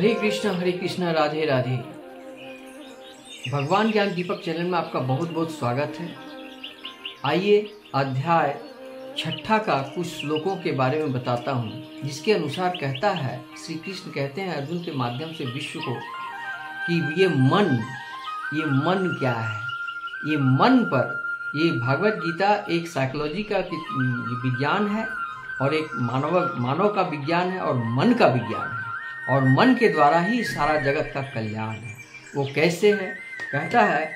हरे कृष्ण राधे राधे। भगवान ज्ञान दीपक चैनल में आपका बहुत बहुत स्वागत है। आइए अध्याय 6 का कुछ श्लोकों के बारे में बताता हूँ, जिसके अनुसार कहता है, श्री कृष्ण कहते हैं अर्जुन के माध्यम से विश्व को कि ये मन क्या है। ये मन पर, ये भागवत गीता एक साइकोलॉजी का विज्ञान है और एक मानव का विज्ञान है और मन का विज्ञान है, और मन के द्वारा ही सारा जगत का कल्याण है। वो कैसे है? कहता है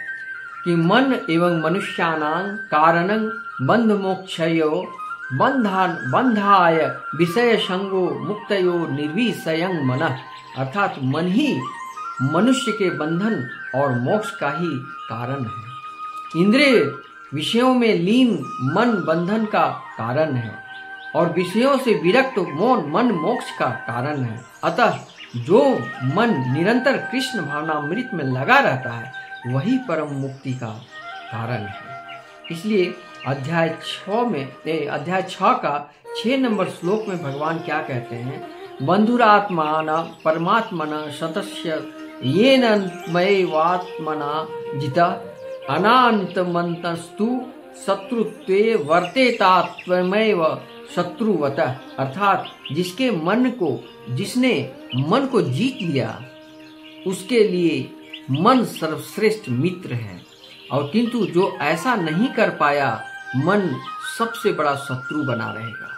कि मन एवं मनुष्यानां कारणं बंध मोक्षयो बंधाय विषय संगो मुक्तयो निर्विषयं मनः। अर्थात मन ही मनुष्य के बंधन और मोक्ष का ही कारण है। इंद्रिय विषयों में लीन मन बंधन का कारण है और विषयों से विरक्त मन मोक्ष का कारण है। अतः जो मन निरंतर कृष्ण भावनामृत में लगा रहता है वही परम मुक्ति का कारण है। इसलिए अध्याय 6 का 6 नंबर श्लोक में भगवान क्या कहते हैं? बंधुरात्मान परमात्मना शतस्य येन मयैवात्मना जिता अनान्तमन्तस्तु शत्रुत्वे वर्तेतात्वमेव शत्रुवतः। अर्थात जिसने मन को जीत लिया उसके लिए मन सर्वश्रेष्ठ मित्र है, और किंतु जो ऐसा नहीं कर पाया मन सबसे बड़ा शत्रु बना रहेगा।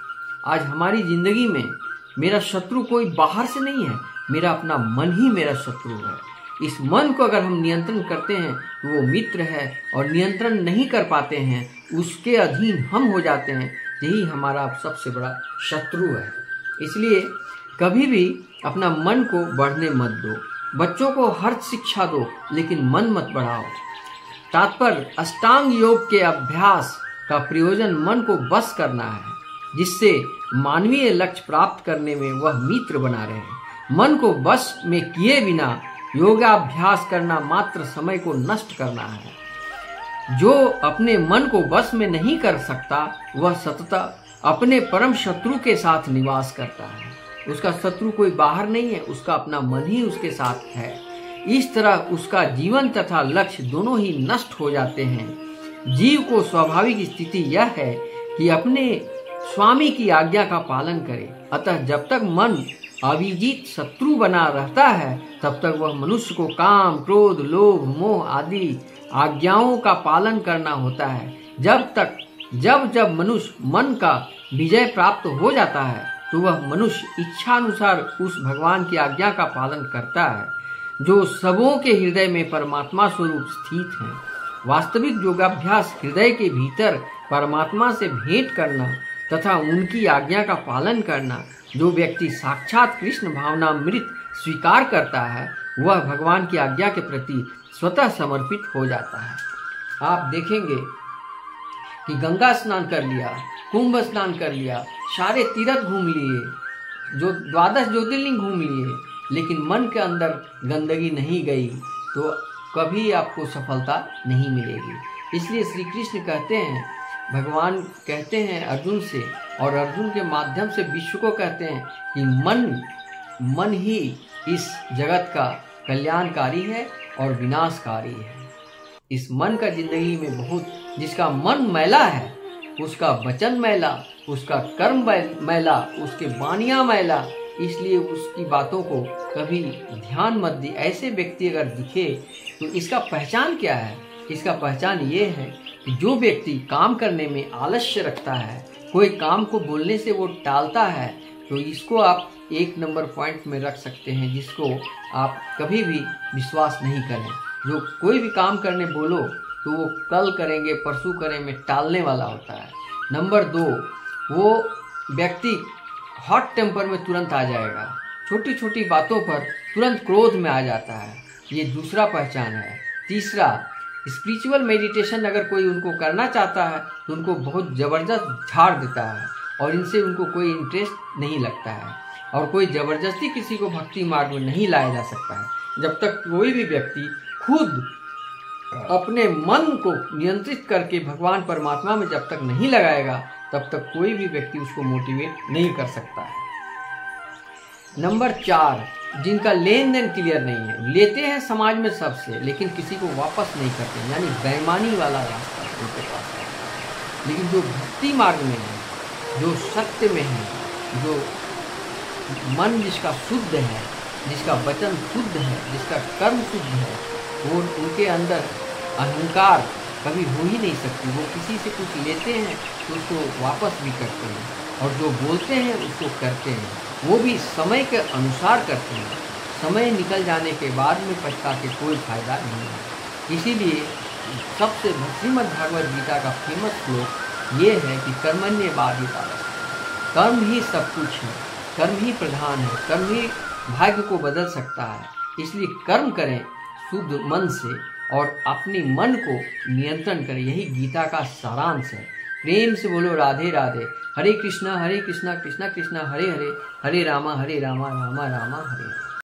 आज हमारी जिंदगी में मेरा शत्रु कोई बाहर से नहीं है, मेरा अपना मन ही मेरा शत्रु है। इस मन को अगर हम नियंत्रण करते हैं तो वो मित्र है, और नियंत्रण नहीं कर पाते हैं उसके अधीन हम हो जाते हैं, यही हमारा सबसे बड़ा शत्रु है। इसलिए कभी भी अपना मन को बढ़ने मत दो। बच्चों को हर शिक्षा दो लेकिन मन मत बढ़ाओ। तात्पर्य अष्टांग योग के अभ्यास का प्रयोजन मन को बस करना है, जिससे मानवीय लक्ष्य प्राप्त करने में वह मित्र बना रहे। मन को बस में किए बिना योगाभ्यास करना मात्र समय को नष्ट करना है। जो अपने मन को बस में नहीं कर सकता वह सतत अपने परम शत्रु के साथ निवास करता है। उसका शत्रु कोई बाहर नहीं है, उसका अपना मन ही उसके साथ है। इस तरह उसका जीवन तथा लक्ष्य दोनों ही नष्ट हो जाते हैं। जीव को स्वाभाविक स्थिति यह है कि अपने स्वामी की आज्ञा का पालन करे। अतः जब तक मन अविजित शत्रु बना रहता है तब तक वह मनुष्य को काम, क्रोध, लोभ, मोह आदि आज्ञाओं का पालन करना होता है। जब मनुष्य मन का विजय प्राप्त हो जाता है तो वह मनुष्य इच्छानुसार उस भगवान की आज्ञा का पालन करता है जो सबों के हृदय में परमात्मा स्वरूप स्थित है। वास्तविक योगाभ्यास हृदय के भीतर परमात्मा से भेंट करना तथा उनकी आज्ञा का पालन करना। जो व्यक्ति साक्षात कृष्ण भावनामृत स्वीकार करता है वह भगवान की आज्ञा के प्रति स्वतः समर्पित हो जाता है। आप देखेंगे कि गंगा स्नान कर लिया, कुंभ स्नान कर लिया, सारे तीर्थ घूम लिए, जो 12 ज्योतिर्लिंग घूम लिए, लेकिन मन के अंदर गंदगी नहीं गई तो कभी आपको सफलता नहीं मिलेगी। इसलिए श्री कृष्ण कहते हैं, भगवान कहते हैं अर्जुन से, और अर्जुन के माध्यम से विश्व को कहते हैं कि मन ही इस जगत का कल्याणकारी है और विनाशकारी है। इस मन का जिंदगी में बहुत, जिसका मन मैला है उसका वचन मैला, उसका कर्म मैला, उसके वाणियां मैला, इसलिए उसकी बातों को कभी ध्यान मत दी। ऐसे व्यक्ति अगर दिखे तो इसका पहचान क्या है? इसका पहचान ये है कि जो व्यक्ति काम करने में आलस्य रखता है, कोई काम को बोलने से वो टालता है, तो इसको आप 1 नंबर पॉइंट में रख सकते हैं, जिसको आप कभी भी विश्वास नहीं करें। जो कोई भी काम करने बोलो तो वो कल करेंगे, परसों करेंगे, टालने वाला होता है। नंबर 2, वो व्यक्ति हॉट टेम्पर में तुरंत आ जाएगा, छोटी छोटी बातों पर तुरंत क्रोध में आ जाता है, ये दूसरा पहचान है। तीसरा, स्पिरिचुअल मेडिटेशन अगर कोई उनको करना चाहता है तो उनको बहुत ज़बरदस्त झाड़ देता है और इनसे उनको कोई इंटरेस्ट नहीं लगता है, और कोई ज़बरदस्ती किसी को भक्ति मार्ग में नहीं लाया जा सकता है। जब तक कोई भी व्यक्ति खुद अपने मन को नियंत्रित करके भगवान परमात्मा में जब तक नहीं लगाएगा तब तक कोई भी व्यक्ति उसको मोटिवेट नहीं कर सकता है। नंबर 4, जिनका लेन देन क्लियर नहीं है, लेते हैं समाज में सबसे लेकिन किसी को वापस नहीं करते, यानी बेईमानी वाला रास्ता उनके पास है। लेकिन जो भक्ति मार्ग में है, जो सत्य में है, जो मन जिसका शुद्ध है, जिसका वचन शुद्ध है, जिसका कर्म शुद्ध है, वो उनके अंदर अहंकार कभी हो ही नहीं सकती। वो किसी से कुछ लेते हैं तो उसको वापस भी करते हैं, और जो बोलते हैं उसको करते हैं, वो भी समय के अनुसार करते हैं। समय निकल जाने के बाद में पछता के कोई फायदा नहीं है। इसीलिए सबसे श्रीमद् भागवत गीता का फेमस श्लोक ये है कि कर्मण्येवाधिकारस्ते, कर्म ही सब कुछ है, कर्म ही प्रधान है, कर्म ही भाग्य को बदल सकता है। इसलिए कर्म करें शुद्ध मन से और अपने मन को नियंत्रण करें। यही गीता का सारांश है। प्रेम से बोलो राधे राधे। हरे कृष्णा कृष्णा कृष्णा हरे हरे, हरे रामा रामा रामा हरे हरे।